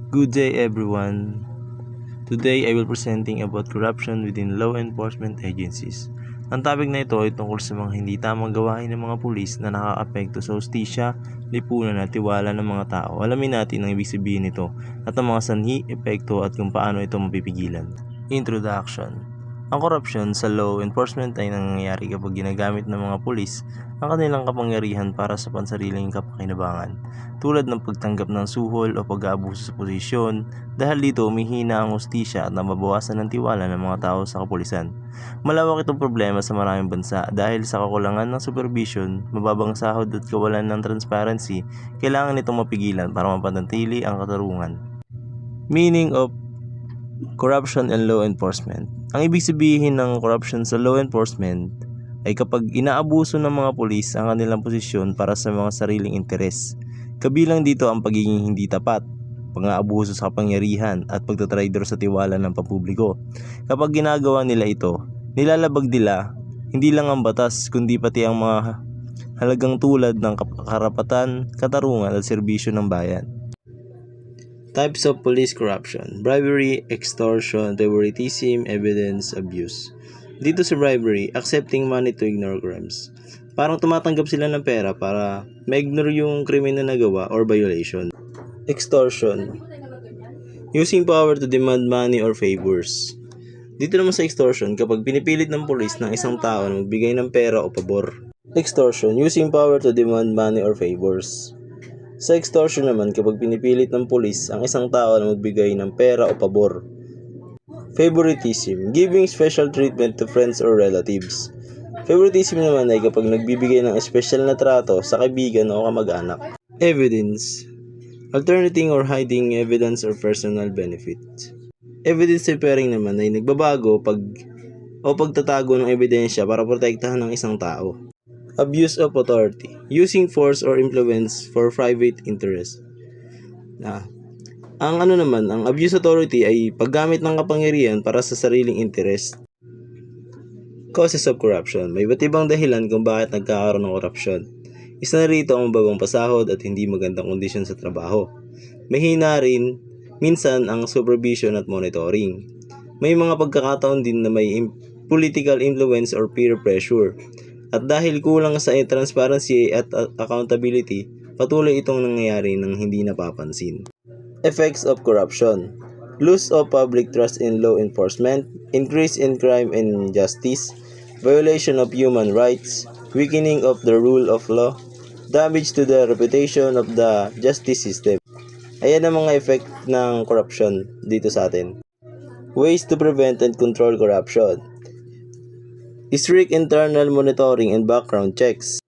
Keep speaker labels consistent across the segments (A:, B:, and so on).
A: Good day everyone. Today I will presenting about corruption within law enforcement agencies. Ang topic na ito ay tungkol sa mga hindi tamang gawain ng mga pulis na nakakaapekto sa hustisya, lipunan at tiwala ng mga tao. Alamin natin ang ibig sabihin nito at ang mga sanhi, epekto at kung paano ito mapipigilan. Introduction. Ang korupsyon sa law enforcement ay nangyayari kapag ginagamit ng mga pulis ang kanilang kapangyarihan para sa pansariling kapakinabangan, tulad ng pagtanggap ng suhol o pag-aabuso sa posisyon. Dahil dito umihina ang hustisya at nababawasan ng tiwala ng mga tao sa kapulisan. Malawak itong problema sa maraming bansa dahil sa kakulangan ng supervision, mababang sahod at kawalan ng transparency. Kailangan itong mapigilan para mapanatili ang katarungan. Meaning of corruption and law enforcement. Ang ibig sabihin ng corruption sa law enforcement ay kapag inaabuso ng mga pulis ang kanilang posisyon para sa mga sariling interes. Kabilang dito ang pagiging hindi tapat, pang-aabuso sa kapangyarihan at pagtatraidor sa tiwala ng pampubliko. Kapag ginagawa nila ito, nilalabag nila hindi lang ang batas kundi pati ang mga halagang tulad ng karapatan, katarungan at serbisyo ng bayan. Types of police corruption: bribery, extortion, favoritism, evidence abuse. Dito sa bribery, accepting money to ignore crimes. Parang tumatanggap sila ng pera para ma-ignore yung krimen na nagawa or violation. Extortion, using power to demand money or favors. Dito naman sa extortion, kapag pinipilit ng pulis ng isang tao na magbigay ng pera o pabor. Extortion, using power to demand money or favors. Sa extortion naman, kapag pinipilit ng pulis ang isang tao na magbigay ng pera o pabor. Favoritism, giving special treatment to friends or relatives. Favoritism naman ay kapag nagbibigay ng espesyal na trato sa kaibigan o kamag-anak. Evidence, alternating or hiding evidence or personal benefit. Evidence preparing naman ay nagbabago pagtatago ng ebidensya para protektahan ng isang tao. Abuse of authority, using force or influence for private interest. Ang abuse authority ay paggamit ng kapangyarihan para sa sariling interest. Causes of corruption, may iba't ibang dahilan kung bakit nagkakaroon ng korupsyon. Isa na rito ang mababang pasahod at hindi magandang kondisyon sa trabaho. Mahina rin minsan ang supervision at monitoring. May mga pagkakataon din na may political influence or peer pressure. At dahil kulang sa transparency at accountability, patuloy itong nangyayari nang hindi napapansin. Effects of corruption: loss of public trust in law enforcement, increase in crime and injustice, violation of human rights, weakening of the rule of law, damage to the reputation of the justice system. Ayan ang mga effect ng corruption dito sa atin. Ways to prevent and control corruption: strict internal monitoring and background checks,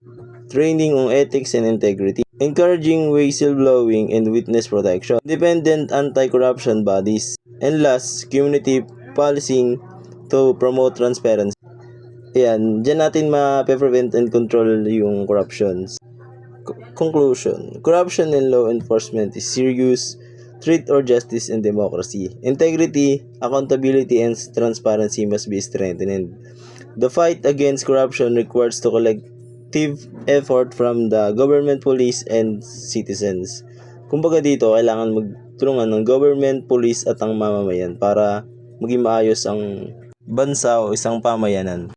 A: training on ethics and integrity, encouraging whistleblowing and witness protection, independent anti-corruption bodies, and last, community policing to promote transparency. Ayan, dyan natin ma-prevent and control yung corruptions. Conclusion: corruption in law enforcement is serious threat or justice and democracy. Integrity, accountability, and transparency must be strengthened. The fight against corruption requires the collective effort from the government, police, and citizens. Kumbaga dito, kailangan magtulungan ng government, police, at ang mamamayan para maging maayos ang bansa o isang pamayanan.